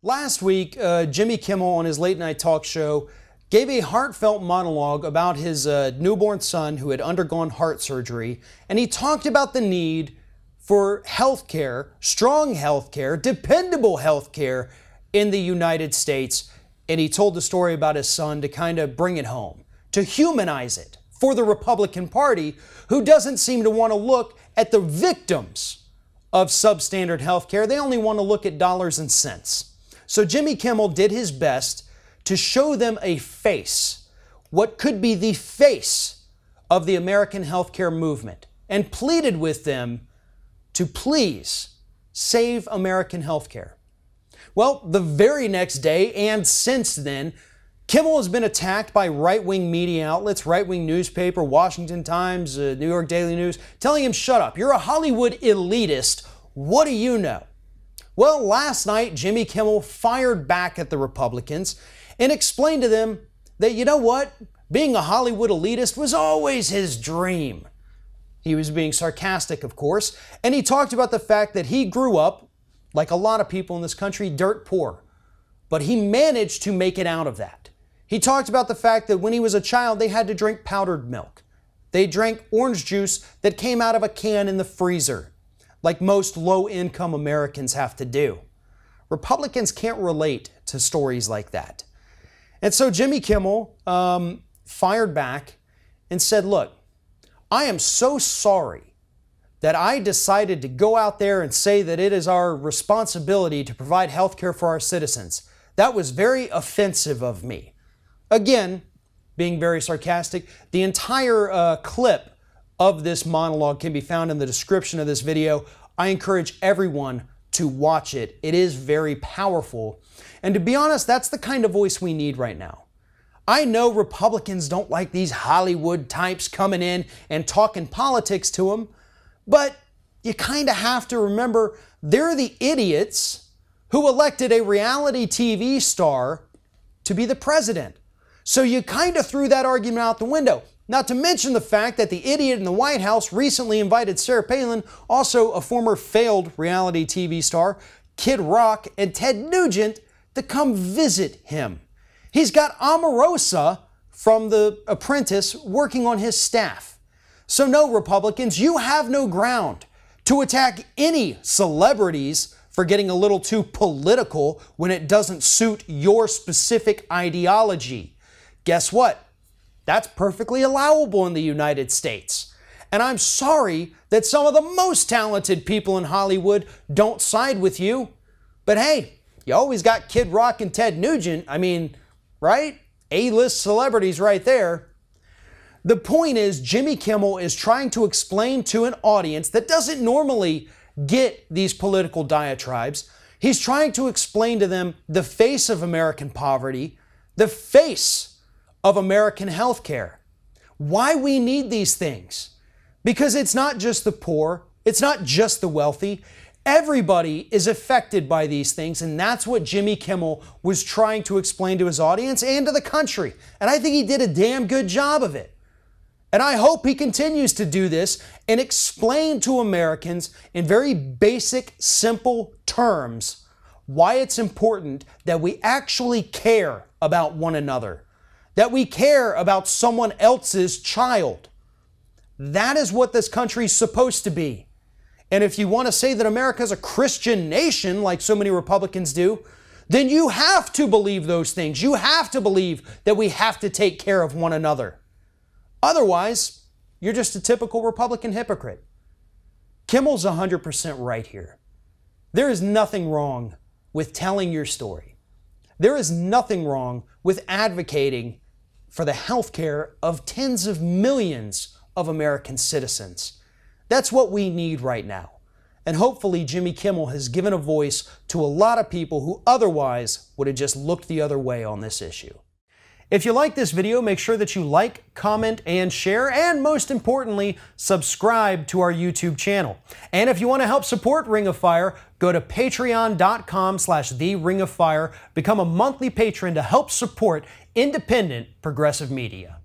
Last week, Jimmy Kimmel on his late night talk show gave a heartfelt monologue about his newborn son who had undergone heart surgery, and he talked about the need for health care, strong health care, dependable health care in the United States. And he told the story about his son to kind of bring it home, to humanize it for the Republican Party, who doesn't seem to want to look at the victims of substandard health care. They only want to look at dollars and cents. So Jimmy Kimmel did his best to show them a face, what could be the face of the American healthcare movement, and pleaded with them to please save American healthcare. Well, the very next day and since then, Kimmel has been attacked by right-wing media outlets, right-wing newspaper, Washington Times, New York Daily News, telling him, "Shut up, you're a Hollywood elitist. What do you know?" Well, last night, Jimmy Kimmel fired back at the Republicans and explained to them that, you know what, being a Hollywood elitist was always his dream. He was being sarcastic, of course, and he talked about the fact that he grew up, like a lot of people in this country, dirt poor. But he managed to make it out of that. He talked about the fact that when he was a child, they had to drink powdered milk. They drank orange juice that came out of a can in the freezer, like most low-income Americans have to do. Republicans can't relate to stories like that. And so Jimmy Kimmel fired back and said, look, I am so sorry that I decided to go out there and say that it is our responsibility to provide health care for our citizens. That was very offensive of me. Again, being very sarcastic, the entire clip of this monologue can be found in the description of this video. I encourage everyone to watch it. It is very powerful. And to be honest, that's the kind of voice we need right now. I know Republicans don't like these Hollywood types coming in and talking politics to them, but you kind of have to remember they're the idiots who elected a reality TV star to be the president. So you kind of threw that argument out the window. Not to mention the fact that the idiot in the White House recently invited Sarah Palin, also a former failed reality TV star, Kid Rock, and Ted Nugent to come visit him. He's got Omarosa from The Apprentice working on his staff. So no, Republicans, you have no ground to attack any celebrities for getting a little too political when it doesn't suit your specific ideology. Guess what? That's perfectly allowable in the United States. And I'm sorry that some of the most talented people in Hollywood don't side with you. But hey, you always got Kid Rock and Ted Nugent. I mean, right? A-list celebrities right there. The point is, Jimmy Kimmel is trying to explain to an audience that doesn't normally get these political diatribes. He's trying to explain to them the face of American poverty, the face of American health care. Why we need these things. Because it's not just the poor, it's not just the wealthy. Everybody is affected by these things, and that's what Jimmy Kimmel was trying to explain to his audience and to the country. And I think he did a damn good job of it. And I hope he continues to do this and explain to Americans in very basic, simple terms why it's important that we actually care about one another, that we care about someone else's child. That is what this country is supposed to be. And if you want to say that America is a Christian nation, like so many Republicans do, then you have to believe those things. You have to believe that we have to take care of one another. Otherwise, you're just a typical Republican hypocrite. Kimmel's 100% right here. There is nothing wrong with telling your story. There is nothing wrong with advocating for the health care of tens of millions of American citizens. That's what we need right now. And hopefully Jimmy Kimmel has given a voice to a lot of people who otherwise would have just looked the other way on this issue. If you like this video, make sure that you like, comment, and share, and most importantly, subscribe to our YouTube channel. And if you want to help support Ring of Fire, go to patreon.com/TheRingOfFire, become a monthly patron to help support independent progressive media.